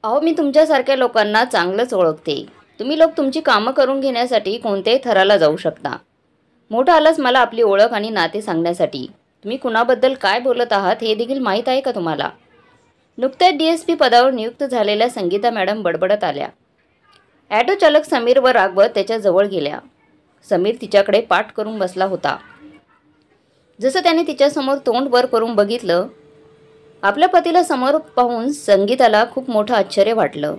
अहो, मी तुमच्यासारख्या लोकांना चांगलंच ओळखते. तुम्ही लोक तुमची कामं करून घेण्यासाठी कोणत्याही थराला जाऊ शकता. मोठं आलंच मला आपली ओळख आणि नाते सांगण्यासाठी. तुम्ही कुणाबद्दल काय बोलत आहात हे देखील माहीत आहे का तुम्हाला? नुकत्याच DSP पदावर नियुक्त झालेल्या संगीता मॅडम बडबडत आल्या. ॲटो चालक समीर व रागवत त्याच्या जवळ गेल्या. समीर तिच्याकडे पाठ करून बसला होता. जसं त्याने तिच्यासमोर तोंड वर करून बघितलं, आपल्या पतीला समोर पाहून संगीताला खूप मोठं आश्चर्य वाटलं.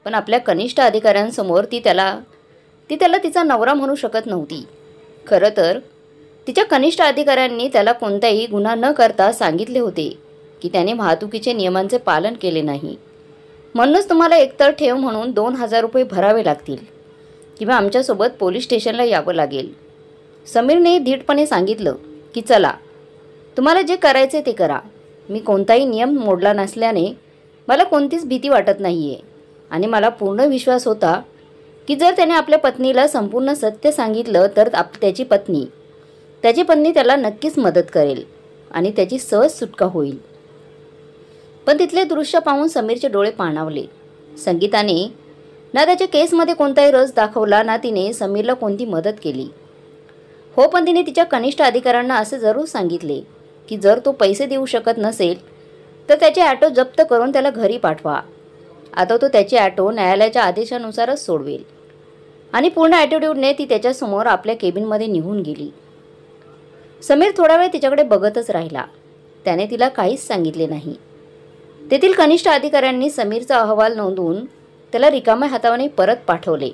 पण आपल्या कनिष्ठ अधिकाऱ्यांसमोर ती त्याला तिचा नवरा म्हणू शकत नव्हती. खरं तर तिच्या कनिष्ठ अधिकाऱ्यांनी त्याला कोणताही गुन्हा न करता सांगितले होते की त्याने वाहतुकीचे नियमांचे पालन केले नाही. म्हणूनच तुम्हाला एकतर ठेव म्हणून 2,000 रुपये भरावे लागतील किंवा आमच्यासोबत पोलीस स्टेशनला यावं लागेल. समीरने धीटपणे सांगितलं की चला, तुम्हाला जे करायचे ते करा. मी कोणताही नियम मोडला नसल्याने मला कोणतीच भीती वाटत नाही आहे आणि मला पूर्ण विश्वास होता की जर त्याने आपल्या पत्नीला संपूर्ण सत्य सांगितलं तर त्याची पत्नी त्याला नक्कीच मदत करेल आणि त्याची सहज सुटका होईल. पण तिथले दृश्य पाहून समीरचे डोळे पाणावले. संगीताने ना त्याच्या केसमध्ये कोणताही रस दाखवला ना तिने समीरला कोणती मदत केली. हो, पण तिने तिच्या कनिष्ठ अधिकाऱ्यांना असे जरूर सांगितले की जर तो पैसे देऊ शकत नसेल तर त्याचे ॲटो जप्त करून त्याला घरी पाठवा. आता तो त्याची ॲटो न्यायालयाच्या आदेशानुसारच सोडवेल. आणि पूर्ण ॲटिट्यूडने ती त्याच्यासमोर आपल्या केबिनमध्ये निघून गेली. समीर थोडा वेळ तिच्याकडे बघतच राहिला. त्याने तिला काहीच सांगितले नाही. तेथील कनिष्ठ अधिकाऱ्यांनी समीरचा अहवाल नोंदवून त्याला रिकाम्या हाताने परत पाठवले.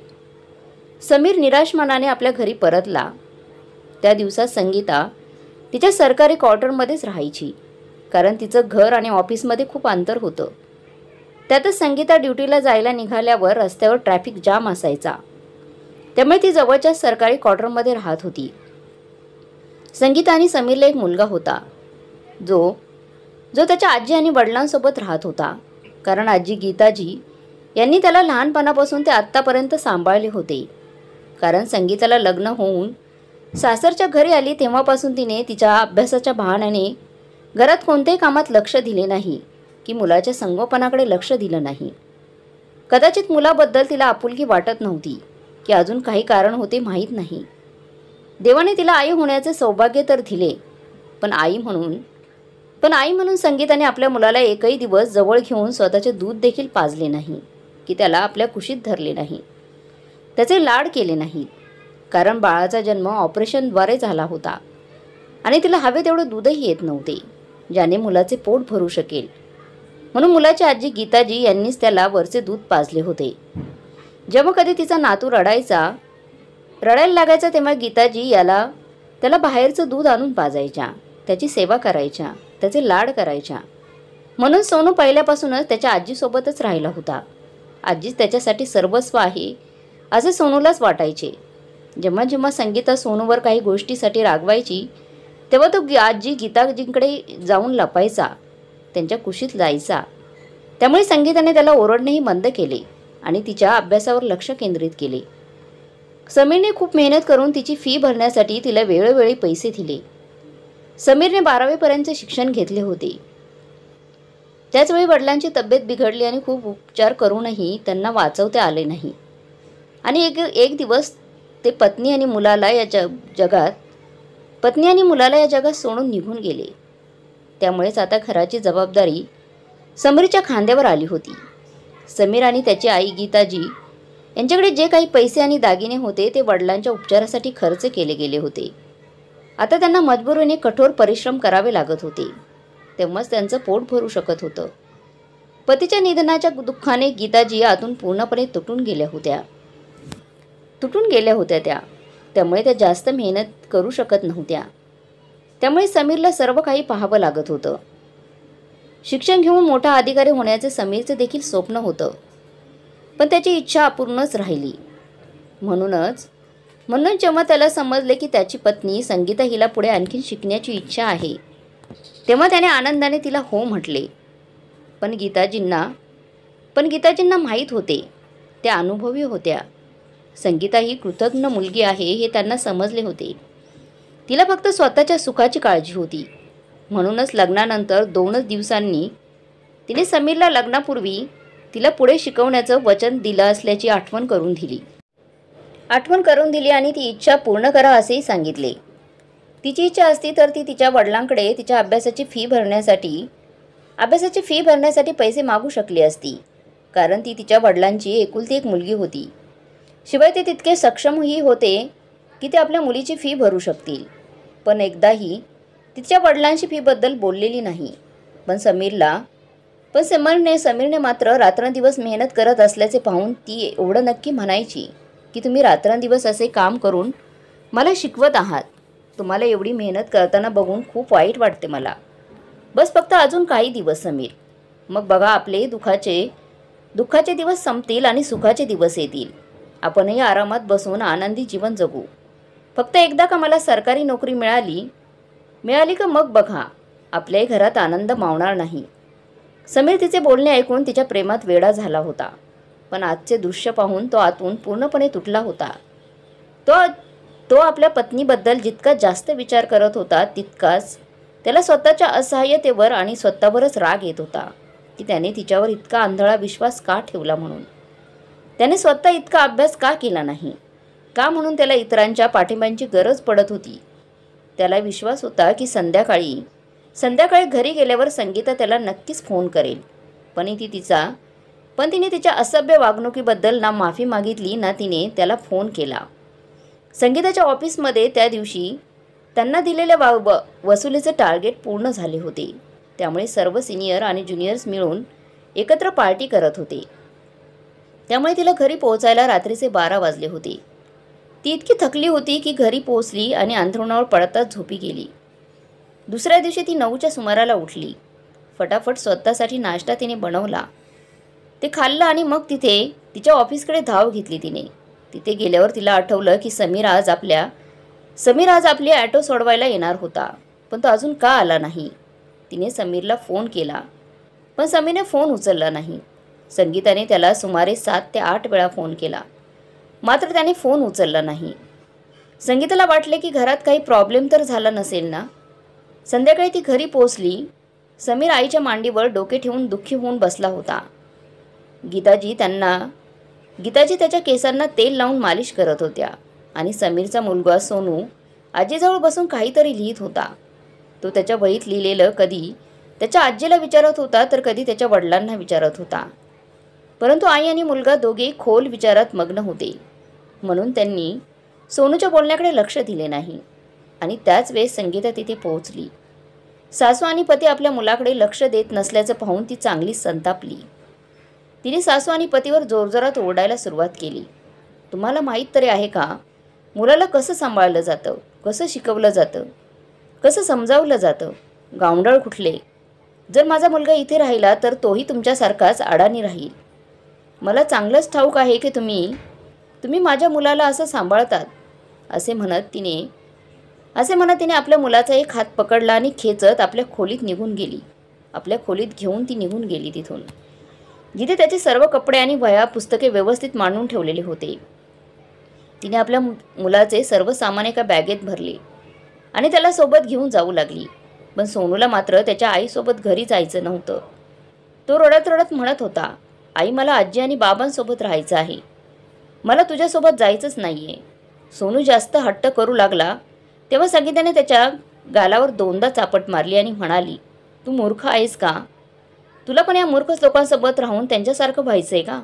समीर निराश मनाने आपल्या घरी परतला. त्या दिवसात संगीता तिच्या सरकारी क्वार्टरमध्येच राहायची, कारण तिचं घर आणि ऑफिसमध्ये खूप अंतर होतं. त्यातच संगीता ड्युटीला जायला निघाल्यावर रस्त्यावर ट्रॅफिक जाम असायचा, त्यामुळे ती जवळच्या सरकारी क्वार्टरमध्ये राहत होती. संगीता आणि समीरला एक मुलगा होता जो त्याच्या आजी आणि वडिलांसोबत राहत होता, कारण आजी गीताजी यांनी त्याला लहानपणापासून ते आत्तापर्यंत सांभाळले होते. कारण संगीताला लग्न होऊन सासरच्या घरी आली तेव्हापासून तिने तिच्या अभ्यासाच्या बहाण्याने घरात कोणत्याही कामात लक्ष दिले नाही की मुलाच्या संगोपनाकडे लक्ष दिलं नाही. कदाचित मुलाबद्दल तिला आपुलकी वाटत नव्हती की अजून काही कारण होते माहीत नाही. देवाने तिला आई होण्याचे सौभाग्य तर दिले, पण आई म्हणून संगीताने आपल्या मुलाला एकही दिवस जवळ घेऊन स्वतःचे दूध देखील पाजले नाही, की त्याला आपल्या कुशीत धरले नाही, त्याचे लाड केले नाहीत. कारण बाळाचा जन्म ऑपरेशनद्वारे झाला होता आणि तिला हवे तेवढे दूधही येत नव्हते ज्याने मुलाचे पोट भरू शकेल. म्हणून मुलाची आजी गीताजी यांनीच त्याला वरचे दूध पाजले होते. जेव्हा कधी तिचा नातू रडायला लागायचा तेव्हा गीताजी त्याला बाहेरचं दूध आणून पाजायच्या, त्याची सेवा करायच्या, त्याचे लाड करायच्या. म्हणून सोनू पहिल्यापासूनच त्याच्या आजीसोबतच राहिला होता. आजीच त्याच्यासाठी सर्वस्व आहे असे सोनूलाच वाटायचे. जेव्हा संगीता सोनूवर काही गोष्टीसाठी रागवायची तेव्हा तो आजी गीताजींकडे जाऊन लपायचा, त्यांच्या कुशीत जायचा. त्यामुळे संगीताने त्याला ओरडणेही बंद केले आणि तिच्या अभ्यासावर लक्ष केंद्रित केले. समीरने खूप मेहनत करून तिची फी भरण्यासाठी तिला वेळोवेळी पैसे दिले. समीरने 12वी पर्यंतचे शिक्षण घेतले होते. त्याचवेळी वडिलांची तब्येत बिघडली आणि खूप उपचार करूनही त्यांना वाचवता आले नाही. आणि एक दिवस ते पत्नी आणि मुलाला या जगात सोडून निघून गेले. त्यामुळेच आता घराची जबाबदारी समीरच्या खांद्यावर आली होती. समीर आणि त्याची आई गीताजी यांच्याकडे जे काही पैसे आणि दागिने होते ते वडिलांच्या उपचारासाठी खर्च केले गेले होते. आता त्यांना मजबुरीने कठोर परिश्रम करावे लागत होते, तेव्हाच त्यांचं पोट भरू शकत होतं. पतीच्या निधनाच्या दुःखाने गीताजी आतून पूर्णपणे तुटून गेल्या होत्या त्या. त्यामुळे त्या जास्त मेहनत करू शकत नव्हत्या. त्यामुळे समीरला सर्व काही पाहावं लागत होतं. शिक्षण घेऊन मोठा अधिकारी होण्याचे समीरचे देखील स्वप्न होतं, पण त्याची इच्छा अपूर्णच राहिली. म्हणून जेव्हा त्याला समजले की त्याची पत्नी संगीता हिला पुढे आणखीन शिकण्याची इच्छा आहे तेव्हा त्याने आनंदाने तिला हो म्हटले. पण गीताजींना माहीत होते, त्या अनुभवी होत्या. संगीता ही कृतज्ञ मुलगी आहे हे त्यांना समजले होते. तिला फक्त स्वतःच्या सुखाची काळजी होती. म्हणूनच लग्नानंतर 2च दिवसांनी तिने समीरला लग्नापूर्वी तिला पुढे शिकवण्याचं वचन दिलं असल्याची आठवण करून दिली आणि ती इच्छा पूर्ण करा असेही सांगितले. तिची इच्छा असती तर ती तिच्या वडिलांकडे तिच्या अभ्यासाची फी भरण्यासाठी पैसे मागू शकली असती, कारण ती तिच्या वडिलांची एकुलती एक मुलगी होती. शिवाय ते तितके सक्षमही होते की ते आपल्या मुलीची फी भरू शकतील. पण एकदाही तिच्या वडिलांशी फीबद्दल बोललेली नाही. पण समीरने मात्र रात्रंदिवस मेहनत करत असल्याचे पाहून ती एवढं नक्की म्हणायची की तुम्ही रात्रंदिवस असे काम करून मला शिकवत आहात. तुम्हाला एवढी मेहनत करताना बघून खूप वाईट वाटते मला. बस फक्त अजून काही दिवस समीर, मग बघा आपले दुःखाचे दिवस संपतील आणि सुखाचे दिवस येतील. आपणही आरामात बसून आनंदी जीवन जगू. फक्त एकदा का मला सरकारी नोकरी मिळाली का मग बघा आपल्याही घरात आनंद मावणार नाही. समीर तिचे बोलणे ऐकून तिच्या प्रेमात वेडा झाला होता. पण आजचे दृश्य पाहून तो आतून पूर्णपणे तुटला होता. तो आपल्या पत्नीबद्दल जितका जास्त विचार करत होता तितकाच त्याला स्वतःच्या असहाय्यतेवर आणि स्वतःवरच राग येत होता की त्याने तिच्यावर इतका आंधळा विश्वास का ठेवला म्हणून. त्याने स्वतः इतका अभ्यास का केला नाही का म्हणून त्याला इतरांच्या पाठिंब्याची गरज पडत होती. त्याला विश्वास होता की संध्याकाळी घरी गेल्यावर संगीता त्याला नक्कीच फोन करेल. पण तिने तिच्या असभ्य वागणुकीबद्दल ना माफी मागितली ना तिने त्याला फोन केला. संगीताच्या ऑफिसमध्ये त्या दिवशी त्यांना दिलेल्या वसुलीचे टार्गेट पूर्ण झाले होते. त्यामुळे सर्व सिनियर आणि ज्युनियर्स मिळून एकत्र पार्टी करत होते. त्यामुळे तिला घरी पोहोचायला रात्रीचे 12 वाजले होते. ती इतकी थकली होती की घरी पोहोचली आणि अंथरुणावर पडताच झोपी गेली. दुसऱ्या दिवशी ती 9च्या सुमाराला उठली. फटाफट स्वतःसाठी नाश्ता तिने बनवला. ते खाल्लं आणि मग तिच्या ऑफिसकडे धाव घेतली तिने. तिथे गेल्यावर तिला आठवलं की समीर आज आपली ॲटो सोडवायला येणार होता, पण तो अजून का आला नाही. तिने समीरला फोन केला, पण समीरने फोन उचलला नाही. संगीताने त्याला सुमारे 7 ते 8 वेळा फोन केला, मात्र त्याने फोन उचलला नाही. संगीताला वाटले की घरात काही प्रॉब्लेम तर झाला नसेल ना. संध्याकाळी ती घरी पोहोचली. समीर आईच्या मांडीवर डोके ठेवून दुःखी होऊन बसला होता. गीताजी त्याच्या केसांना तेल लावून मालिश करत होत्या आणि समीरचा मुलगा सोनू आजीजवळ बसून काहीतरी लिहित होता. तो त्याच्या वहीत लिहिलेलं कधी त्याच्या आजीला विचारत होता तर कधी त्याच्या वडिलांना विचारत होता. परंतु आई आणि मुलगा दोघेही खोल विचारात मग्न होते, म्हणून त्यांनी सोनूच्या बोलण्याकडे लक्ष दिले नाही. आणि त्याच वेळेस संगीता तिथे पोहोचली. सासू आणि पती आपल्या मुलाकडे लक्ष देत नसल्याचं पाहून ती चांगली संतापली. तिने सासू आणि पतीवर जोरजोरात ओरडायला सुरुवात केली. तुम्हाला माहीत तरी आहे का मुलाला कसं सांभाळलं जातं, कसं शिकवलं जातं, कसं समजावलं जातं. गावंढळ कुठले. जर माझा मुलगा इथे राहिला तर तोही तुमच्यासारखाच अडाणी राहील. मला चांगलंच ठाऊक आहे की तुम्ही माझ्या मुलाला असं सांभाळतात. असे म्हणत तिने आपल्या मुलाचा एक हात पकडला आणि खेचत आपल्या खोलीत घेऊन ती निघून गेली तिथून, जिथे त्याचे सर्व कपडे आणि वह्या पुस्तके व्यवस्थित मांडून ठेवलेले होते. तिने आपल्या मुलाचे सर्व सामान एका बॅगेत भरले आणि त्याला सोबत घेऊन जाऊ लागली. पण सोनूला मात्र त्याच्या आईसोबत घरी जायचं नव्हतं. तो रडत रडत म्हणत होता, आई मला आजी आणि बाबांसोबत राहायचं आहे, मला तुझ्यासोबत जायचंच नाही आहे. सोनू जास्त हट्ट करू लागला तेव्हा संगीताने त्याच्या गालावर 2दा चापट मारली आणि म्हणाली, तू मूर्ख आहेस का? तुला पण या मूर्ख लोकांसोबत राहून त्यांच्यासारखं व्हायचं आहे का?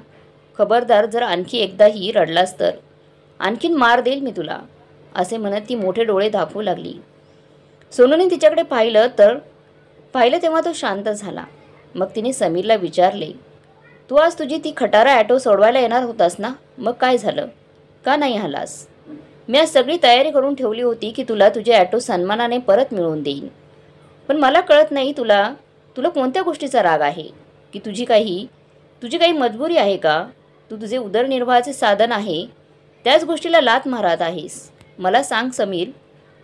खबरदार, जर आणखी एकदाही रडलास तर आणखीन मार देईल मी तुला. असे म्हणत ती मोठे डोळे दाखवू लागली. सोनूने तिच्याकडे पाहिलं तेव्हा तो शांत झाला. मग तिने समीरला विचारले, तू आज तुझी ती खटारा ॲटो सोडवायला येणार होतास ना, मग काय झालं, का नाही आलास? मी आज सगळी तयारी करून ठेवली होती की तुला तुझे ॲटो सन्मानाने परत मिळवून देईन. पण मला कळत नाही तुला कोणत्या गोष्टीचा राग आहे, की तुझी काही मजबुरी आहे का? तुझे उदरनिर्वाहाचे साधन आहे त्याच गोष्टीला लाथ मारत आहेस. मला सांग समीर,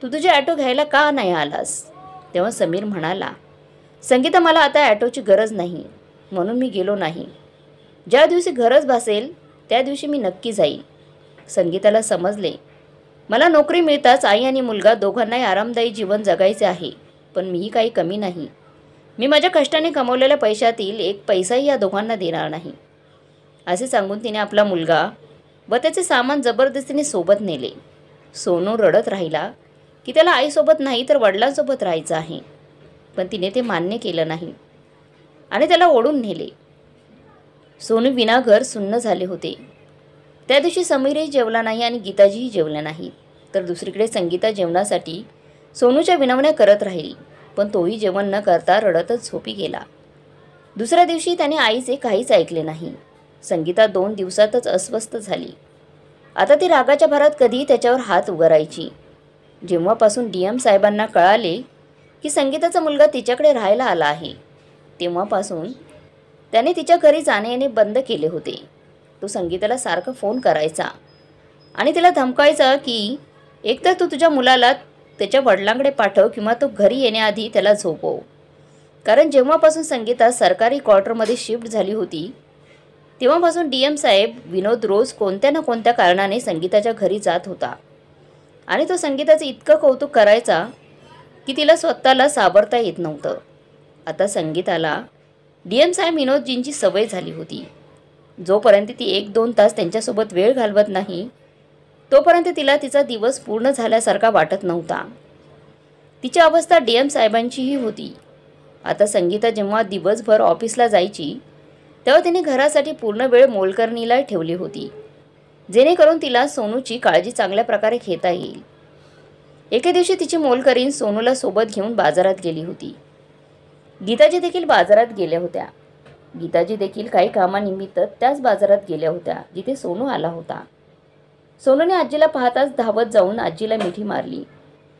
तू तुझे ॲटो घ्यायला का नाही आलास? तेव्हा समीर म्हणाला, संगीता, मला आता ॲटोची गरज नाही म्हणून मी गेलो नाही. ज्या दिवशी गरज भासेल त्या दिवशी मी नक्की जाईल. संगीताला समजले, मला नोकरी मिळताच आई आणि मुलगा दोघांनाही आरामदायी जीवन जगायचे आहे. पण मीही काही कमी नाही. मी माझ्या कष्टाने कमवलेल्या पैशातील एक पैसाही या दोघांना देणार नाही. असे सांगून तिने आपला मुलगा व त्याचे सामान जबरदस्तीने सोबत नेले. सोनू रडत राहिला की त्याला आईसोबत नाही तर वडिलांसोबत राहायचं आहे, पण तिने ते मान्य केलं नाही आणि त्याला ओढून नेले. सोनू विना घर सुन्न झाले होते. त्या दिवशी समीरही जेवला नाही आणि गीताजीही जेवल्या नाही. तर दुसरीकडे संगीता जेवणासाठी सोनूच्या विनवण्या करत राहिली, पण तोही जेवण न करता रडतच झोपी गेला. दुसऱ्या दिवशी त्याने आईचे काहीच ऐकले नाही. संगीता 2 दिवसातच अस्वस्थ झाली. आता ती रागाच्या भरात कधीही त्याच्यावर हात उगारायची. जेव्हापासून DM साहेबांना कळाले की संगीताचा मुलगा तिच्याकडे राहायला आला आहे, तेव्हापासून त्याने तिच्या घरी जाणे येणे बंद केले होते. तो संगीताला सारखा फोन करायचा आणि तिला धमकायचा की एकतर तू तुझ्या मुलाला त्याच्या वडिलांकडे पाठव किंवा तो घरी येण्याआधी त्याला झोपव. कारण जेव्हापासून संगीता सरकारी क्वार्टरमध्ये शिफ्ट झाली होती, तेव्हापासून DM साहेब विनोद रोज कोणत्या ना कोणत्या कारणाने संगीताच्या घरी जात होता आणि तो संगीताचं इतकं कौतुक करायचा की तिला स्वतःला सावरता येत नव्हतं. आता संगीताला DM साहेब विनोदजींची सवय झाली होती. जोपर्यंत ती 1-2 तास त्यांच्यासोबत वेळ घालवत नाही, तोपर्यंत तिला तिचा दिवस पूर्ण झाल्यासारखा वाटत नव्हता. तिची अवस्था DM साहेबांचीही होती. आता संगीता जेव्हा दिवसभर ऑफिसला जायची, तेव्हा तिने घरासाठी पूर्ण वेळ मोलकरणीला ठेवली होती, जेणेकरून तिला सोनूची काळजी चांगल्या प्रकारे घेता येईल. एके दिवशी तिची मोलकरीण सोनूला सोबत घेऊन बाजारात गेली होती. गीताजी देखील बाजारात गेल्या होत्या. गीताजी देखील काही कामानिमित्त त्याच बाजारात गेल्या होत्या जिथे सोनू आला होता. सोनूने आजीला पाहताच धावत जाऊन आजीला मिठी मारली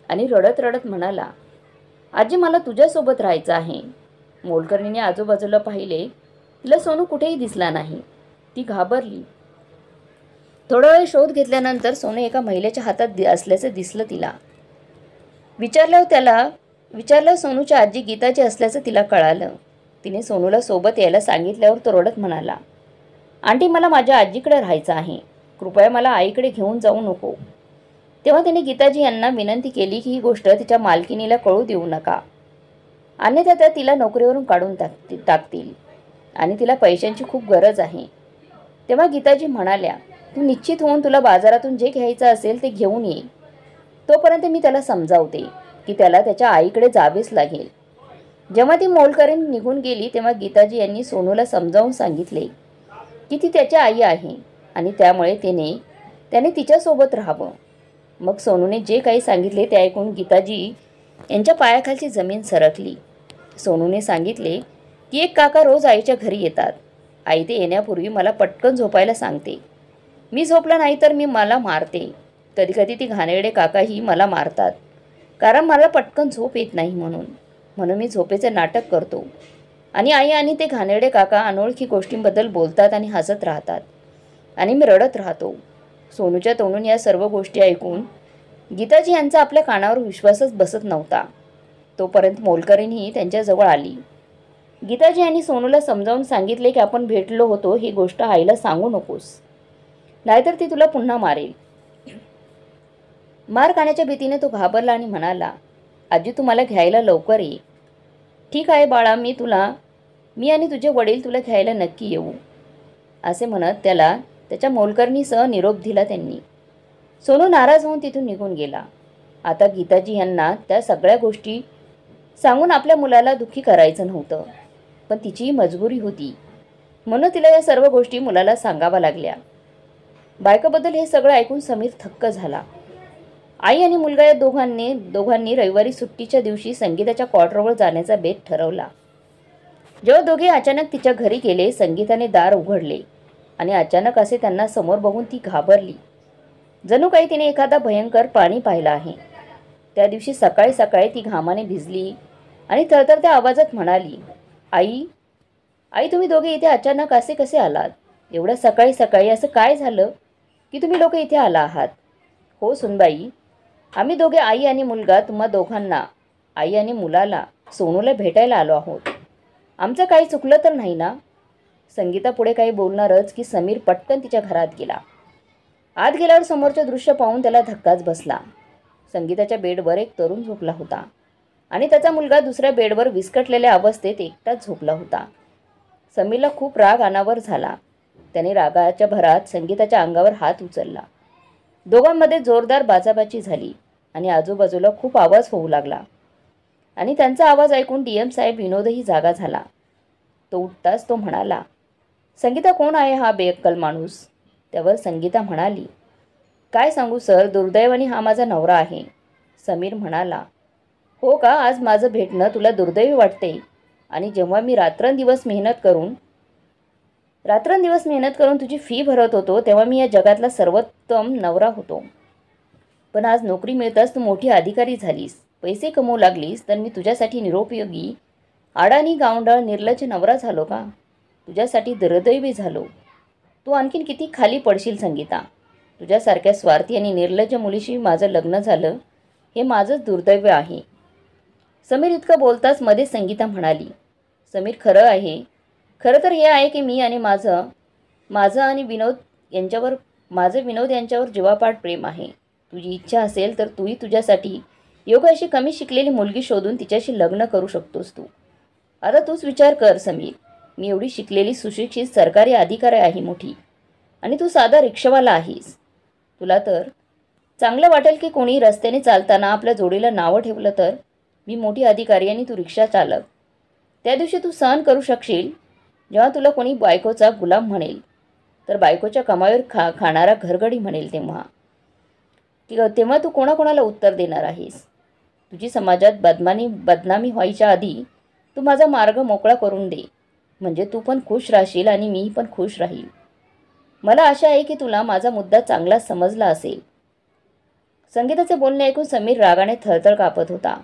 आणि रडत रडत म्हणाला, आजी मला तुझ्यासोबत राहायचं आहे. मोलकरणीने आजूबाजूला पाहिले. तिला सोनू कुठेही दिसला नाही. ती घाबरली. थोडा वेळ शोध घेतल्यानंतर सोनू एका महिलेच्या हातात असल्याचं दिसलं तिला. विचारल्यावर सोनूची आजी गीताची असल्याचं तिला कळालं. तिने सोनूला सोबत यायला सांगितल्यावर तो रडत म्हणाला, आंटी मला माझ्या आजीकडे राहायचं आहे. कृपया मला आईकडे घेऊन जाऊ नको. तेव्हा तिने गीताजी यांना विनंती केली की ही गोष्ट तिच्या मालकिनीला कळू देऊ नका, अन्यथा त्या तिला नोकरीवरून काढून टाकतील आणि तिला पैशांची खूप गरज आहे. तेव्हा गीताजी म्हणाल्या, तू निश्चित होऊन तुला बाजारातून जे घ्यायचं असेल ते घेऊन ये. तोपर्यंत मी त्याला समजावते की त्याला त्याच्या आईकडे जावेच लागेल. जेव्हा ती मोलकरीण निघून गेली तेव्हा गीताजी यांनी सोनूला समजावून सांगितले की ती त्याची आई आहे आणि त्यामुळे त्याने तिच्यासोबत राहावं. मग सोनूने जे काही सांगितले ते ऐकून गीताजी यांच्या पायाखालची जमीन सरकली. सोनूने सांगितले की एक काका रोज आईच्या घरी येतात. आई ते येण्यापूर्वी मला पटकन झोपायला सांगते. मी झोपला नाही तर मला मारते. कधीकधी ती घाणेरडे काकाही मला मारतात, कारण मला पटकन झोप येत नाही म्हणून मी झोपेचे नाटक करतो आणि आई आणि ते घाणेरडे काका अनोळखी गोष्टींबद्दल बोलतात आणि हसत राहतात आणि मी रडत राहतो. सोनूच्या तोंडून या सर्व गोष्टी ऐकून गीताजी यांचा आपल्या कानावर विश्वासच बसत नव्हता. तोपर्यंत मोलकरीणही त्यांच्याजवळ आली. गीताजी यांनी सोनूला समजावून सांगितले की आपण भेटलो होतो ही गोष्ट आईला सांगू नकोस, नाहीतर ती तुला पुन्हा मारेल. मार खाण्याच्या भीतीने तो घाबरला आणि म्हणाला, आजी तू मला घ्यायला लवकर ये. ठीक आहे बाळा, मी आणि तुझे वडील तुला घ्यायला नक्की येऊ, असे म्हणत त्याला त्याच्या मोलकरणीसह निरोप दिला त्यांनी. सोनू नाराज होऊन तिथून निघून गेला. आता गीताजी यांना त्या सगळ्या गोष्टी सांगून आपल्या मुलाला दुःखी करायचं नव्हतं, पण तिचीही मजबुरी होती, म्हणून तिला या सर्व गोष्टी मुलाला सांगाव्या लागल्या. बायकोबद्दल हे सगळं ऐकून समीर थक्क झाला. आई आणि मुलगा या दोघांनी रविवारी सुट्टीच्या दिवशी संगीताच्या क्वार्टरवर जाण्याचा बेत ठरवला. जेव्हा दोघे अचानक तिच्या घरी गेले, संगीताने दार उघडले आणि अचानक असे त्यांना समोर बघून ती घाबरली. जणू काही तिने एखादा भयंकर प्राणी पाहिला आहे. त्या दिवशी सकाळी सकाळी ती घामाने भिजली आणि थरथरत्या आवाजात म्हणाली, आई तुम्ही दोघे इथे अचानक असे कसे आलात? एवढ्या सकाळी सकाळी असं काय झालं की तुम्ही लोक इथे आला आहात? हो सुनबाई, आम्ही दोघे आई आणि मुलगा तुम्हा दोघांना, आई आणि मुलाला, सोनूला भेटायला आलो आहोत. आमचं काही चुकलं तर नाही ना? संगीता पुढे काही बोलणारच की समीर पटकन तिच्या घरात गेला. आत गेल्यावर समोरचे दृश्य पाहून त्याला धक्काच बसला. संगीताच्या बेडवर एक तरुण झोपला होता आणि त्याचा मुलगा दुसऱ्या बेडवर विस्कटलेल्या अवस्थेत एकटाच झोपला होता. समीरला खूप राग अनावर झाला. त्याने रागाच्या भरात संगीताच्या अंगावर हात उचलला. दोघांमध्ये जोरदार बाचाबाची झाली आणि आजूबाजूला खूप आवाज होऊ लागला. आणि त्यांचा आवाज ऐकून DM साहेब विनोदही जागा झाला. तो उठताच तो म्हणाला, संगीता, कोण आहे हा बेअक्कल माणूस? त्यावर संगीता म्हणाली, काय सांगू सर, दुर्दैवाने हा माझा नवरा आहे. समीर म्हणाला, हो का? आज माझं भेटणं तुला दुर्दैवी वाटते? आणि जेव्हा मी रात्रंदिवस मेहनत करून तुझी फी भरत होतो तेव्हा मी या जगातला सर्वोत्तम नवरा होतो. पण आज नोकरी मिळताच तू मोठी अधिकारी झालीस, पैसे कमवू लागलीस, तर मी तुझ्यासाठी निरुपयोगी, अडाणी, गावंढळ, निर्लज्ज नवरा झालो का? तुझ्यासाठी दुर्दैवी झालो. तू आणखीन किती खाली पडशील संगीता. तुझ्यासारख्या स्वार्थी आणि निर्लज्ज मुलीशी माझं लग्न झालं हे माझंच दुर्दैव आहे. समीर इतकं बोलताच मध्ये संगीता म्हणाली, समीर, खरं तर हे आहे की मी आणि माझं विनोद यांच्यावर जीवापाड प्रेम आहे. तुझी इच्छा असेल तर तूही तुझ्यासाठी योग्य अशी कमी शिकलेली मुलगी शोधून तिच्याशी लग्न करू शकतोस तू. आता तूच विचार कर समीर, मी एवढी शिकलेली सुशिक्षित सरकारी अधिकारी आहे मोठी, आणि तू साधा रिक्षावाला आहेस. तुला तर चांगलं वाटेल की कोणी रस्त्याने चालताना आपल्या जोडीला नावं ठेवलं तर? मी मोठी अधिकारी आणि तू रिक्षा चालक. त्या दिवशी तू सहन करू शकशील जेव्हा तुला कोणी बायकोचा गुलाम म्हणेल, तर बायकोच्या कमाईवर खाणारा घरगडी म्हणेल तेव्हा तू कोणाकोणाला उत्तर देणार आहेस? तुझी समाजात बदनामी व्हायच्या आधी तू माझा मार्ग मोकळा करून दे, म्हणजे तू पण खुश राहशील आणि मी पण खुश राहील. मला आशा आहे की तुला माझा मुद्दा चांगला समजला असेल. संगीताचे बोलणे ऐकून समीर रागाने थरथर कापत होता,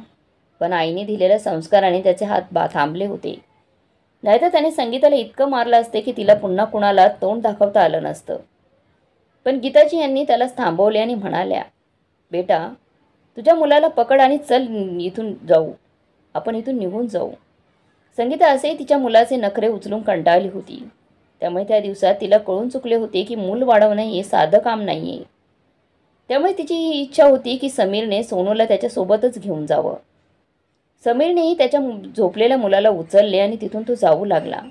पण आईने दिलेल्या संस्काराने त्याचे हात थांबले होते. नाहीतर त्याने संगीताला इतकं मारलं असते की तिला पुन्हा कुणाला तोंड दाखवता आलं नसतं. पण गीताजी यांनी त्याला थांबवले आणि म्हणाल्या, बेटा, तुझ्या मुलाला पकड आणि चल, आपण इथून निघून जाऊ. संगीता असेही तिच्या मुलाचे नखरे उचलून कंटाळली होती. त्यामुळे त्या दिवसात तिला कळून चुकले होते की मूल वाढवणे हे साधं काम नाही आहे. त्यामुळे तिची ही इच्छा होती की समीरने सोनूला त्याच्यासोबतच घेऊन जावं. समीरनेही त्याच्या झोपलेल्या मुलाला उचलले आणि तिथून तो जाऊ लागला.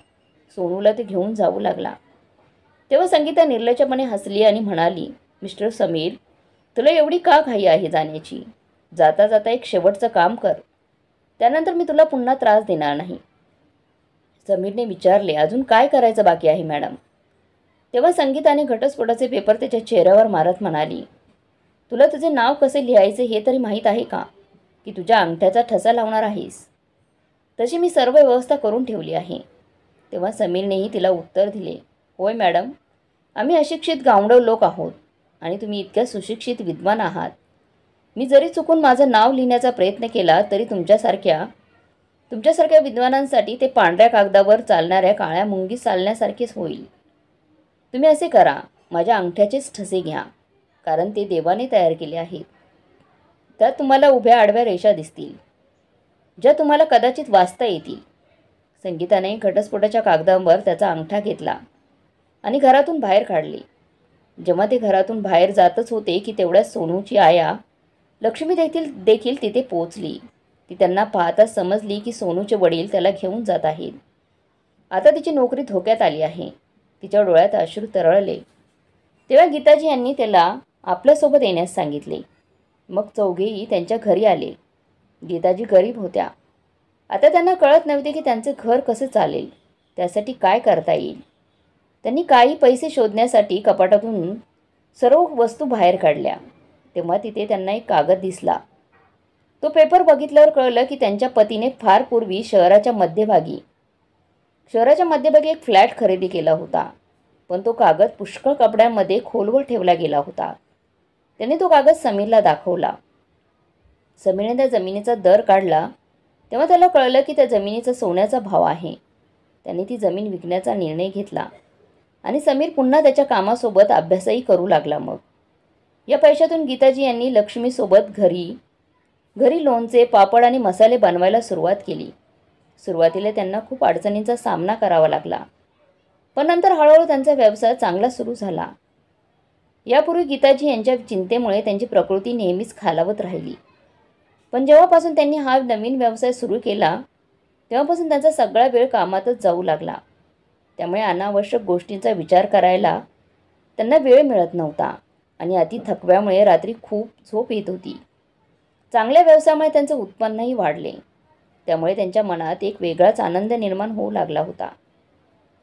सोनूला ते घेऊन जाऊ लागला. तेव्हा संगीता निर्लज्जपणे हसली आणि म्हणाली, मिस्टर समीर, तुला एवढी का घाई आहे जाण्याची? जाता जाता एक शेवटचं काम कर, त्यानंतर मी तुला पुन्हा त्रास देणार नाही. समीरने विचारले, अजून काय करायचं बाकी आहे मॅडम? तेव्हा संगीताने घटस्फोटाचे पेपर त्याच्या चेहऱ्यावर मारत म्हणाली, तुला तुझे नाव कसे लिहायचे हे तरी माहीत आहे का? की तुझ्या अंगठ्याचा ठसा लावणार आहेस? तशी मी सर्व व्यवस्था करून ठेवली आहे. तेव्हा समीरनेही तिला उत्तर दिले, होय मॅडम, आम्ही अशिक्षित गावंढळ लोक आहोत आणि तुम्ही इतक्या सुशिक्षित विद्वान आहात. मी जरी चुकून माझं नाव लिहिण्याचा प्रयत्न केला तरी तुमच्यासारख्या विद्वानांसाठी ते पांढऱ्या कागदावर चालणाऱ्या काळ्या मुंगी चालण्यासारखेच होईल. तुम्ही असे करा, माझ्या अंगठ्याचेच ठसे घ्या, कारण ते देवाने तयार केले आहेत. त्यात तुम्हाला उभ्या आडव्या रेषा दिसतील, ज्या तुम्हाला कदाचित वाचता येतील. संगीताने घटस्फोटाच्या कागदावर त्याचा अंगठा घेतला आणि घरातून बाहेर काढले. जेव्हा ते घरातून बाहेर जातच होते की तेवढ्यात सोनूची आया लक्ष्मी देखील तिथे पोहोचली. ती त्यांना पाहताच समजली की सोनूचे वडील त्याला घेऊन जात आहेत. आता तिची नोकरी धोक्यात आली आहे. तिच्या डोळ्यात अश्रू तरळले. तेव्हा गीताजी यांनी त्याला आपल्यासोबत येण्यास सांगितले. मग चौघेही त्यांच्या घरी आले. गीताजी गरीब होत्या. आता त्यांना कळत नव्हते की त्यांचे घर कसे चालेल, त्यासाठी काय करता येईल. त्यांनी काही पैसे शोधण्यासाठी कपाटातून सर्व वस्तू बाहेर काढल्या. तेव्हा तिथे त्यांना एक कागद दिसला. तो पेपर बघितल्यावर कळलं की त्यांच्या पतीने फार पूर्वी शहराच्या मध्यभागी एक फ्लॅट खरेदी केला होता. पण तो कागद पुष्कळ कपड्यांमध्ये खोलवर ठेवला गेला होता. त्याने तो कागद समीरला दाखवला. समीरने त्या जमिनीचा दर काढला. तेव्हा त्याला कळलं की त्या जमिनीचा सोन्याचा भाव आहे. त्याने ती जमीन विकण्याचा निर्णय घेतला आणि समीर पुन्हा त्याच्या कामासोबत अभ्यासही करू लागला. मग या पैशातून गीताजी यांनी लक्ष्मीसोबत घरी लोणचे, पापड आणि मसाले बनवायला सुरुवात केली. सुरुवातीला त्यांना खूप अडचणींचा सामना करावा लागला, पण नंतर हळूहळू त्यांचा व्यवसाय चांगला सुरू झाला. यापूर्वी गीताजी यांच्या चिंतेमुळे त्यांची प्रकृती नेहमीच खालावत राहिली. पण जेव्हापासून त्यांनी हा नवीन व्यवसाय सुरू केला तेव्हापासून त्यांचा सगळा वेळ कामातच जाऊ लागला. त्यामुळे अनावश्यक गोष्टींचा विचार करायला त्यांना वेळ मिळत नव्हता आणि अति थकव्यामुळे रात्री खूप झोप येत होती. चांगल्या व्यवसायामुळे त्यांचं उत्पन्नही वाढले. त्यामुळे त्यांच्या मनात एक वेगळाच आनंद निर्माण होऊ लागला होता.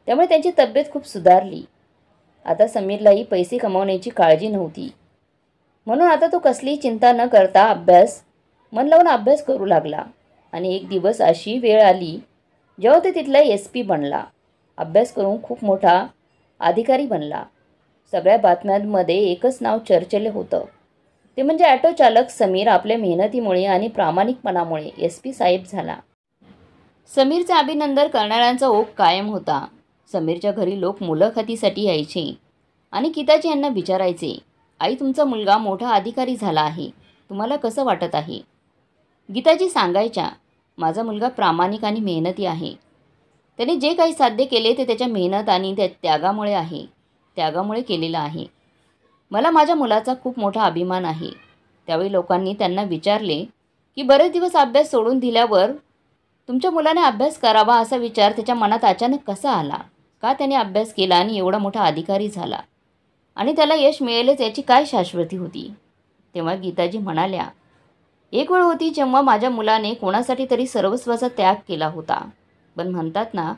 त्यामुळे त्यांची तब्येत खूप सुधारली. आता समीरलाही पैसे कमावण्याची काळजी नव्हती. म्हणून आता तो कसलीही चिंता न करता मन लावून अभ्यास करू लागला. आणि एक दिवस अशी वेळ आली जेव्हा तो तिथला SP बनला. अभ्यास करून खूप मोठा अधिकारी बनला. सगळ्या बातम्यांमध्ये एकच नाव चर्चेले होतं, ते म्हणजे ऑटो चालक समीर आपल्या मेहनतीमुळे आणि प्रामाणिकपणामुळे SP साहेब झाला. समीरचे अभिनंदन करणाऱ्यांचा ओघ कायम होता. समीरच्या घरी लोक मुलाखतीसाठी यायचे आणि गीताजी यांना विचारायचे, आई तुमचा मुलगा मोठा अधिकारी झाला आहे, तुम्हाला कसं वाटत आहे? गीताजी सांगायच्या, माझा मुलगा प्रामाणिक आणि मेहनती आहे. त्याने जे काही साध्य केले ते त्याच्या मेहनत आणि त्या त्यागामुळे केलेलं आहे. मला माझ्या मुलाचा खूप मोठा अभिमान आहे. त्यावेळी लोकांनी त्यांना विचारले की बरेच दिवस अभ्यास सोडून दिल्यावर तुमच्या मुलाने अभ्यास करावा असा विचार त्याच्या मनात अचानक कसा आला? का त्याने अभ्यास केला आणि एवढा मोठा अधिकारी झाला आणि त्याला यश मिळेलच याची काय शाश्वती होती? तेव्हा गीताजी म्हणाल्या, एक वेळ होती जेव्हा माझ्या मुलाने कोणासाठी तरी सर्वस्वाचा त्याग केला होता. पण म्हणतात ना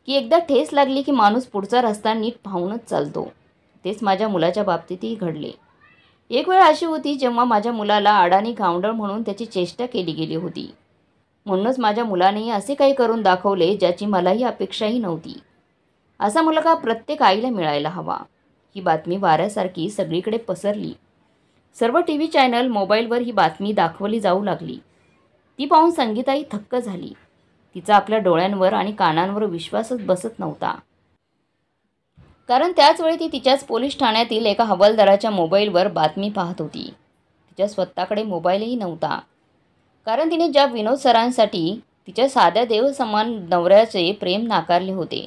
की एकदा ठेस लागली की माणूस पुढचा रस्ता नीट पाहूनच चालतो. तेच माझ्या मुलाच्या बाबतीतही घडले. एक वेळ अशी होती जेव्हा माझ्या मुलाला अडाणी गावंढळ म्हणून त्याची चेष्टा केली गेली होती. म्हणूनच माझ्या मुलानेही असे काही करून दाखवले ज्याची मलाही अपेक्षाही नव्हती. असा मुलगा प्रत्येक आईला मिळायला हवा. ही बातमी वाऱ्यासारखी सगळीकडे पसरली. सर्व TV चॅनल, मोबाईलवर ही बातमी दाखवली जाऊ लागली. ती पाहून संगीताही थक्क झाली. तिचा आपल्या डोळ्यांवर आणि कानांवर विश्वासच बसत नव्हता. कारण त्याच वेळी ती तिच्याच पोलीस ठाण्यातील एका हवालदाराच्या मोबाईलवर बातमी पाहत होती. तिच्या स्वतःकडे मोबाईलही नव्हता. कारण तिने ज्या विनोद सरांसाठी तिच्या साध्या देवसमान नवऱ्याचे प्रेम नाकारले होते,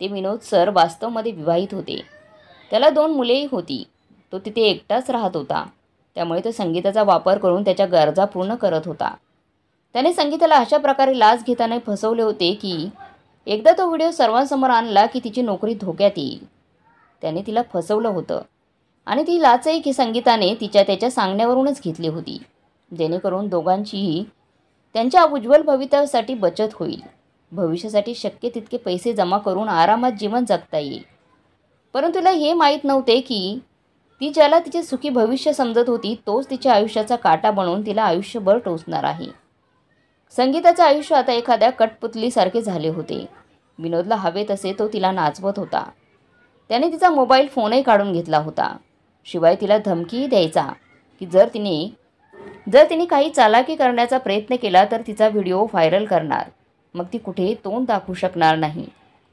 ते विनोद सर वास्तवमध्ये विवाहित होते. त्याला 2 मुलेही होती. तो तिथे एकटाच राहत होता. त्यामुळे तो संगीताचा वापर करून त्याच्या गरजा पूर्ण करत होता. त्याने संगीताला अशा प्रकारे लाच घेताना फसवले होते की एकदा तो व्हिडिओ सर्वांसमोर आणला की तिची नोकरी धोक्यात येईल. त्याने तिला फसवलं होतं आणि ती लाचही की संगीताने त्याच्या सांगण्यावरूनच घेतली होती, जेणेकरून दोघांचीही त्यांच्या उज्ज्वल भवितव्यासाठी बचत होईल. भविष्यासाठी शक्य तितके पैसे जमा करून आरामात जीवन जगता येईल. परंतु तिला हे माहीत नव्हते की ती ज्याला तिचे सुखी भविष्य समजत होती तोच तिच्या आयुष्याचा काटा बनवून तिला आयुष्यभर टोचणार आहे. संगीताचे आयुष्य आता एखाद्या कठपुतलीसारखे झाले होते. विनोदला हवे तसे तो तिला नाचवत होता. त्याने तिचा मोबाईल फोनही काढून घेतला होता. शिवाय तिला धमकीही द्यायचा की जर तिने काही चालाकी करण्याचा प्रयत्न केला तर तिचा व्हिडिओ व्हायरल करणार. मग ती कुठेही तोंड दाखवू शकणार नाही.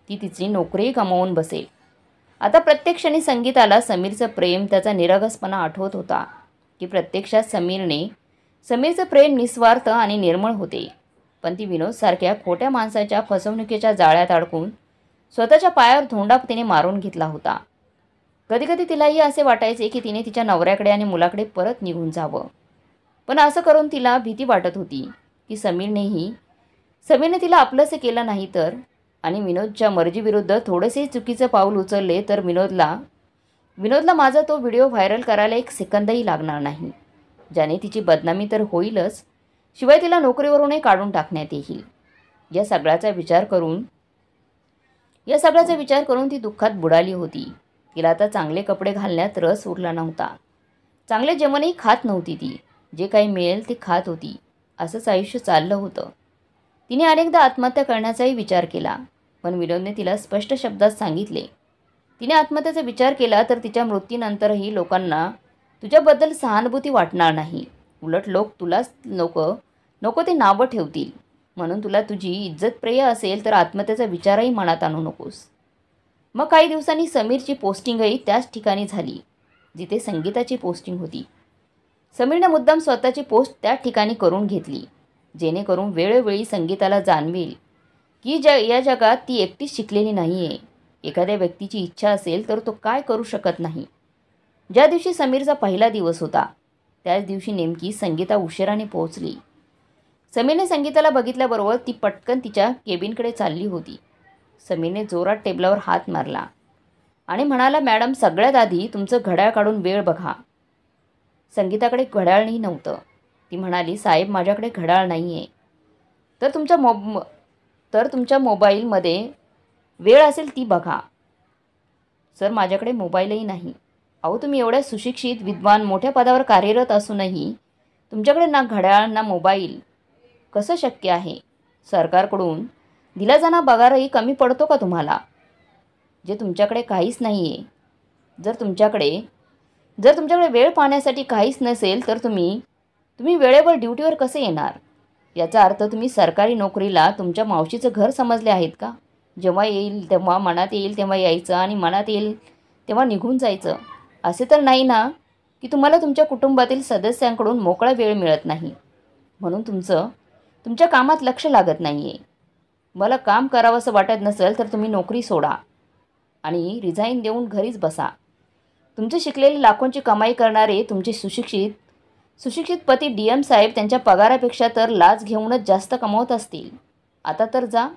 ती तिची नोकरीही गमावून बसेल. आता प्रत्येक क्षणी संगीताला समीरचं प्रेम, त्याचा निरागसपणा आठवत होता की प्रत्यक्षात समीरचं प्रेम निस्वार्थ आणि निर्मळ होते. पण ती विनोदसारख्या खोट्या माणसाच्या फसवणुकीच्या जाळ्यात अडकून स्वतःच्या पायावर धोंडा तिने मारून घेतला होता. कधीकधी तिलाही असे वाटायचे की तिने तिच्या नवऱ्याकडे आणि मुलाकडे परत निघून जावं. पण असं करून तिला भीती वाटत होती की समीरने तिला आपलंसे केलं नाही तर, आणि विनोदच्या मर्जीविरुद्ध थोडेसे चुकीचं पाऊल उचलले तर विनोदला माझा तो व्हिडिओ व्हायरल करायला 1 सेकंदही लागणार नाही, ज्याने तिची बदनामी तर होईलच, शिवाय तिला नोकरीवरूनही काढून टाकण्यात येईल. या सगळ्याचा विचार करून ती दुःखात बुडाली होती. तिला आता चांगले कपडे घालण्यात रस उरला नव्हता. चांगले जेवणही खात नव्हती ती. जे काही मिळेल ते खात होती. असंच आयुष्य चाललं होतं. तिने अनेकदा आत्महत्या करण्याचाही विचार केला. पण विनोदने तिला स्पष्ट शब्दात सांगितले, तिने आत्महत्येचा विचार केला तर तिच्या मृत्यूनंतरही लोकांना तुझ्याबद्दल सहानुभूती वाटणार नाही. उलट लोक तुलाच नको ते नावं ठेवतील. म्हणून तुला तुझी इज्जत प्रिय असेल तर आत्महत्येचा विचारही मनात आणू नकोस. मग काही दिवसांनी समीरची पोस्टिंगही त्याच ठिकाणी झाली जिथे संगीताची पोस्टिंग होती. समीरने मुद्दाम स्वतःची पोस्ट त्या ठिकाणी करून घेतली, जेणेकरून वेळोवेळी संगीताला जाणवेल की या जगात ती एकटीच शिकलेली नाही आहे. एखाद्या व्यक्तीची इच्छा असेल तर तो काय करू शकत नाही. ज्या दिवशी समीरचा पहिला दिवस होता त्याच दिवशी नेमकी संगीता उशिराने पोहोचली. समीरने संगीताला बघितल्याबरोबर ती पटकन तिच्या केबिनकडे चालली होती. समीरने जोरात टेबलावर हात मारला आणि म्हणाला, मॅडम सगळ्यात आधी तुमचं घड्याळ काढून वेळ बघा. संगीताकडे घड्याळही नव्हतं. ती म्हणाली, साहेब माझ्याकडे घड्याळ नाही आहे. तर तुमच्या मोबाईलमध्ये वेळ असेल ती बघा. सर माझ्याकडे मोबाईलही नाही. अहो तुम्ही एवढ्या सुशिक्षित विद्वान मोठ्या पदावर कार्यरत असूनही तुमच्याकडे ना घड्याळ ना मोबाईल कसं शक्य आहे? सरकारकडून दिला जाणारा पगारही कमी पडतो का तुम्हाला? जे तुमच्याकडे काहीच नाही आहे. जर तुमच्याकडे वेळ पाहण्यासाठी काहीच नसेल तर तुम्ही वेळेवर ड्युटीवर कसे येणार? याचा अर्थ तुम्ही सरकारी नोकरीला तुमच्या मावशीचं घर समजले आहेत का? जेव्हा येईल तेव्हा मनात येईल तेव्हा यायचं आणि मनात येईल तेव्हा निघून जायचं. असे तर नाही ना की तुम्हाला तुमच्या कुटुंबातील सदस्यांकडून मोकळा वेळ मिळत नाही म्हणून तुमच्या कामात लक्ष लागत नाही आहे. मला काम करावंसं वाटत नसेल तर तुम्ही नोकरी सोडा आणि रिझाईन देऊन घरीच बसा. तुमचे शिकलेले लाखोंची कमाई करणारे तुमचे सुशिक्षित पती DM साहेब त्यांच्या पगारापेक्षा तर लाच घेऊनच जास्त कमवत असतील. आता तर जा.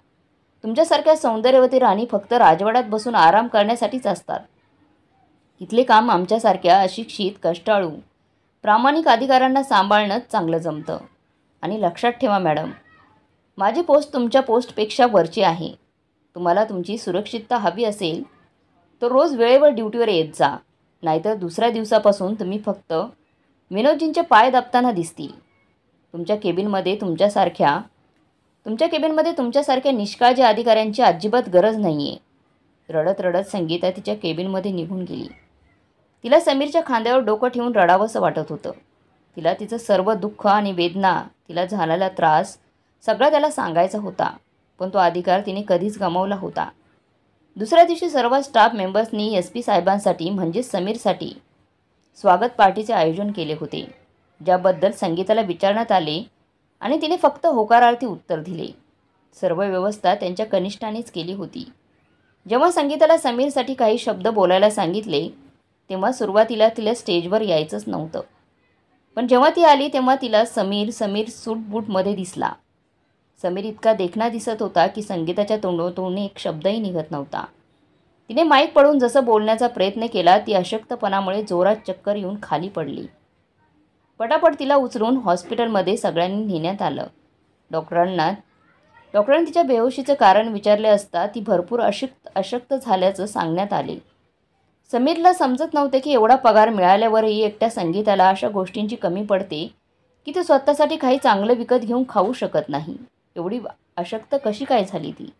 तुमच्यासारख्या सौंदर्यवती राणी फक्त राजवाड्यात बसून आराम करण्यासाठीच असतात. इथले काम आमच्यासारख्या अशिक्षित, कष्टाळू, प्रामाणिक अधिकाऱ्यांना सांभाळणंच चांगलं जमतं. आणि लक्षात ठेवा मॅडम, माझी पोस्ट तुमच्या पोस्टपेक्षा वरची आहे. तुम्हाला तुमची सुरक्षितता हवी असेल तर रोज वेळेवर ड्युटीवर येत जा. नाहीतर दुसऱ्या दिवसापासून तुम्ही फक्त विनोदजींचे पाय दाबताना दिसतील. तुमच्या केबिनमध्ये तुमच्यासारख्या निष्काळजी अधिकाऱ्यांची अजिबात गरज नाही आहे. रडत रडत संगीता तिच्या केबिनमध्ये निघून गेली. तिला समीरच्या खांद्यावर डोकं ठेवून रडावंसं वाटत होतं. तिला तिचं सर्व दुःख आणि वेदना, तिला झालेला त्रास सगळा त्याला सांगायचा होता. पण तो अधिकार तिने कधीच गमावला होता. दुसऱ्या दिवशी सर्व स्टाफ मेंबर्सनी SP साहेबांसाठी म्हणजेच समीरसाठी स्वागत पार्टीचे आयोजन केले होते, ज्याबद्दल संगीताला विचारण्यात आले आणि तिने फक्त होकारार्थी उत्तर दिले. सर्व व्यवस्था त्यांच्या कनिष्ठानेच केली होती. जेव्हा संगीताला समीरसाठी काही शब्द बोलायला सांगितले तेव्हा सुरुवातीला तिला स्टेजवर यायचंच नव्हतं. पण जेव्हा ती आली तेव्हा तिला समीर सूटबूटमध्ये दिसला. समीर इतका देखणा दिसत होता की संगीताच्या तोंडून एक शब्दही निघत नव्हता. तिने माईक पडून जसं बोलण्याचा प्रयत्न केला ती अशक्तपणामुळे जोरात चक्कर येऊन खाली पडली. पटापट तिला उचलून हॉस्पिटलमध्ये सगळ्यांनी नेण्यात आलं. डॉक्टरांनी तिच्या बेहोशीचं कारण विचारले असता ती भरपूर अशक्त झाल्याचं सांगण्यात आले. समीरला समजत नव्हते की एवढा पगार मिळाल्यावरही एकट्या संगीताला अशा गोष्टींची कमी पडते की ती स्वतःसाठी काही चांगलं विकत घेऊन खाऊ शकत नाही. एवढी अशक्त कशी काय झाली ती?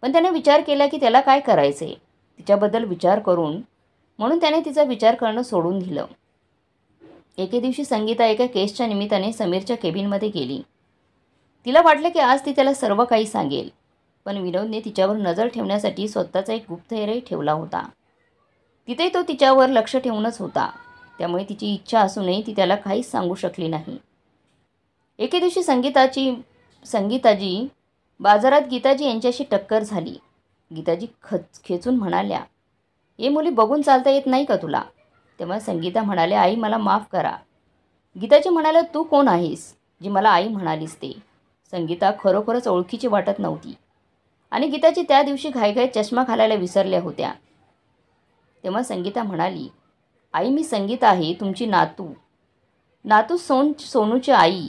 पण त्याने विचार केला की त्याला काय करायचे तिच्याबद्दल विचार करून, म्हणून त्याने तिचा विचार करणं सोडून दिलं. एके दिवशी संगीता एका केसच्या निमित्ताने समीरच्या केबिनमध्ये गेली. तिला वाटलं की आज ती त्याला सर्व काही सांगेल. पण विनोदने तिच्यावर नजर ठेवण्यासाठी स्वतःचा एक गुप्तहेरही ठेवला होता. तिथे तो तिच्यावर लक्ष ठेवूनच होता. त्यामुळे तिची इच्छा असूनही ती त्याला काहीच सांगू शकली नाही. एके दिवशी संगीताजी बाजारात गीताजी यांच्याशी टक्कर झाली. गीताजी खेचून म्हणाल्या, "ये मुली बघून चालता येत नाही का तुला?" तेव्हा संगीता म्हणाल्या, "आई मला माफ करा." गीताजी म्हणाल्या, "तू कोण आहेस जी मला आई म्हणालीस ते?" संगीता खरोखरच ओळखीची वाटत नव्हती आणि गीताजी त्या दिवशी घाईघाईत चष्मा घालायला विसरल्या होत्या. तेव्हा संगीता म्हणाली, "आई मी संगीता आहे, तुमची नातू सोनूची आई."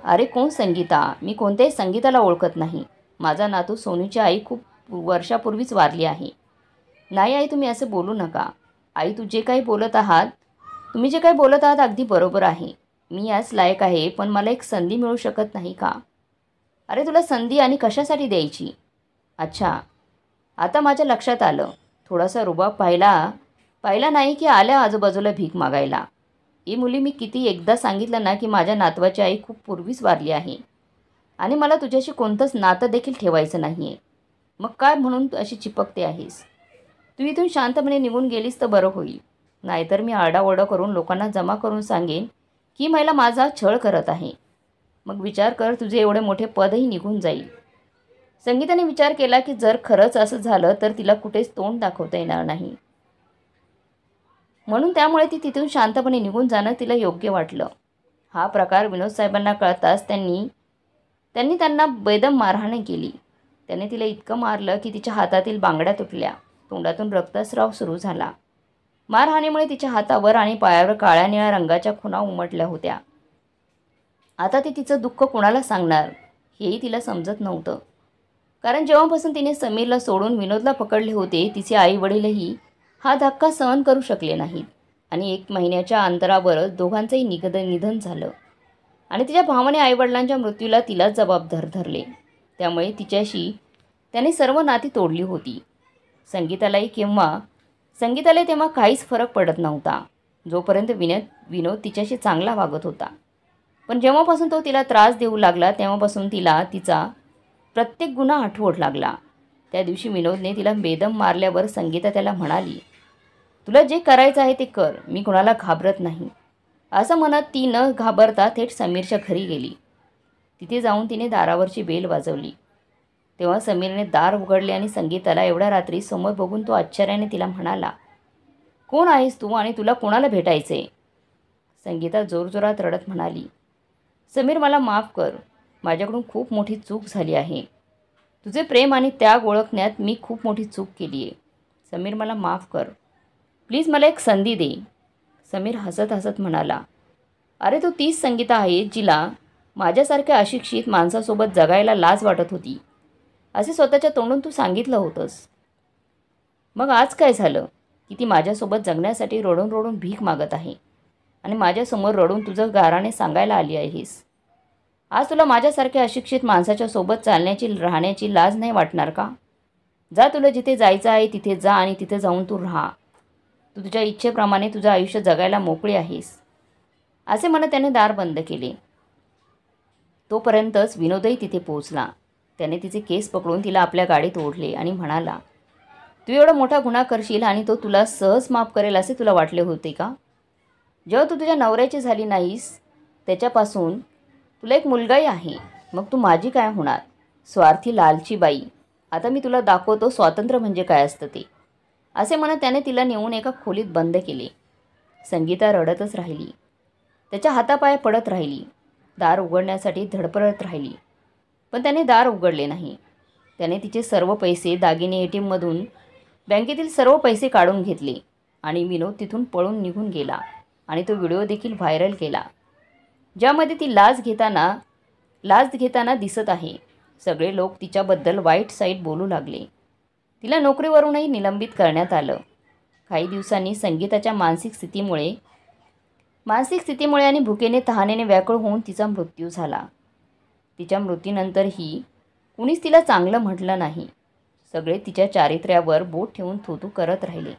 "अरे कोण संगीता? मी कोणत्याही संगीताला ओळखत नाही. माझा नातू सोनूची आई खूप वर्षापूर्वीच वारली आहे." "नाही आई तुम्ही असं बोलू नका. आई तुम्ही जे काही बोलत आहात अगदी बरोबर आहे. मी याच लायक आहे, पण मला एक संधी मिळू शकत नाही का?" "अरे तुला संधी आणि कशासाठी द्यायची?" "अच्छा आता माझ्या लक्षात आलं. थोडासा रुबाब पाहिला नाही की आल्या आजूबाजूला भीक मागायला. ही मुली मी किती एकदा सांगितलं ना की माझ्या नातवाची आई खूप पूर्वीच वारली आहे आणि मला तुझ्याशी कोणतंच नातं देखील ठेवायचं नाही आहे. मग काय म्हणून तू अशी चिपकते आहेस? तू इथून शांतपणे निघून गेलीस तर बरं होईल. नाहीतर मी आरडाओरडा करून लोकांना जमा करून सांगेन की महिला माझा छळ करत आहे. मग विचार कर, तुझे एवढे मोठे पदही निघून जाईल." संगीताने विचार केला की जर खरंच असं झालं तर तिला कुठेच तोंड दाखवता येणार नाही. म्हणून त्यामुळे ती तिथून शांतपणे निघून जाणं तिला योग्य वाटलं. हा प्रकार विनोद साहेबांना कळताच त्यांनी त्यांना बेदम मारहाण केली. त्याने तिला इतकं मारलं की तिच्या हातातील बांगड्या तुटल्या, तोंडातून रक्तस्राव सुरू झाला. मारहाणीमुळे तिच्या हातावर आणि पायावर काळ्या निळ्या रंगाच्या खुणा उमटल्या होत्या. आता ती तिचं दुःख कोणाला सांगणार हेही तिला समजत नव्हतं. कारण जेव्हापासून तिने समीरला सोडून विनोदला पकडले होते, तिचे आई वडीलही हा धक्का सहन करू शकले नाहीत आणि 1 महिन्याच्या अंतरावरच दोघांचंही निधन झालं. आणि तिच्या भावाने आईवडिलांच्या मृत्यूला तिलाच जबाबदार धरले. त्यामुळे तिच्याशी त्याने सर्व नाती तोडली होती. संगीतालाही तेव्हा काहीच फरक पडत नव्हता, जोपर्यंत विनोद तिच्याशी चांगला वागत होता. पण जेव्हापासून तो तिला त्रास देऊ लागला तेव्हापासून तिला तिचा प्रत्येक गुन्हा आठवत लागला. त्या दिवशी विनोदने तिला बेदम मारल्यावर संगीता त्याला म्हणाली, तुला जे करायचं आहे ते कर, मी कुणाला घाबरत नाही. असं म्हणत ती न घाबरता थेट समीरच्या घरी गेली. तिथे जाऊन तिने दारावरची बेल वाजवली. तेव्हा समीरने दार उघडले आणि संगीताला एवढ्या रात्री समोर बघून तो आश्चर्याने तिला म्हणाला, कोण आहेस तू आणि तुला कोणाला भेटायचे? संगीता जोरजोरात रडत म्हणाली, समीर मला माफ कर, माझ्याकडून खूप मोठी चूक झाली आहे. तुझे प्रेम आणि त्याग ओळखण्यात मी खूप मोठी चूक केली आहे. समीर मला माफ कर, प्लीज मला एक संधी दे. समीर हसत हसत म्हणाला, अरे तू तीच संगीता आहे जिला माझ्यासारख्या अशिक्षित माणसासोबत जगायला लाज वाटत होती असे स्वतःच्या तोंडून तू सांगितलं होतंस. मग आज काय झालं की ती माझ्यासोबत जगण्यासाठी रडून रडून भीक मागत आहे आणि माझ्यासमोर रडून तुझं गाराणे सांगायला आली आहेस. आज तुला माझ्यासारख्या अशिक्षित माणसाच्या सोबत चालण्याची राहण्याची लाज नाही वाटणार का? जा, तुला जिथे जायचं आहे तिथे जा आणि तिथे जाऊन तू राहा. तू तुझ्या इच्छेप्रमाणे तुझं आयुष्य जगायला मोकळी आहेस. असे म्हणत त्याने दार बंद केले. तोपर्यंतच विनोदही तिथे पोहोचला. त्याने तिचे केस पकडून तिला आपल्या गाडीत ओढले आणि म्हणाला, तू एवढा मोठा गुन्हा करशील आणि तो तुला सहज माफ करेल असे तुला वाटले होते का? जेव्हा तू तुझ्या नवऱ्याची झाली नाहीस त्याच्यापासून तुला एक मुलगाही आहे, मग तू माझी काय होणार? स्वार्थी लालची बाई. आता मी तुला दाखवतो स्वातंत्र्य म्हणजे काय असतं ते. असे म्हणत त्याने तिला नेऊन एका खोलीत बंद केले. संगीता रडतच राहिली. त्याच्या हातापाय पडत राहिली. दार उघडण्यासाठी धडपडत राहिली. पण त्याने दार उघडले नाही. त्याने तिचे सर्व पैसे, दागिने, ATMमधून बँकेतील सर्व पैसे काढून घेतले आणि विनोद तिथून पळून निघून गेला. आणि तो व्हिडिओ देखील व्हायरल केला, ज्यामध्ये ती लाच घेताना दिसत आहे. सगळे लोक तिच्याबद्दल वाईट साईट बोलू लागले. तिला नोकरीवरूनही निलंबित करण्यात आलं. काही दिवसांनी संगीताच्या मानसिक स्थितीमुळे आणि भुकेने तहानेने व्याकुळ होऊन तिचा मृत्यू झाला. तिच्या मृत्यूनंतरही कुणीच तिला चांगलं म्हटलं नाही. सगळे तिच्या चारित्र्यावर बोट ठेवून थूथू करत राहिले.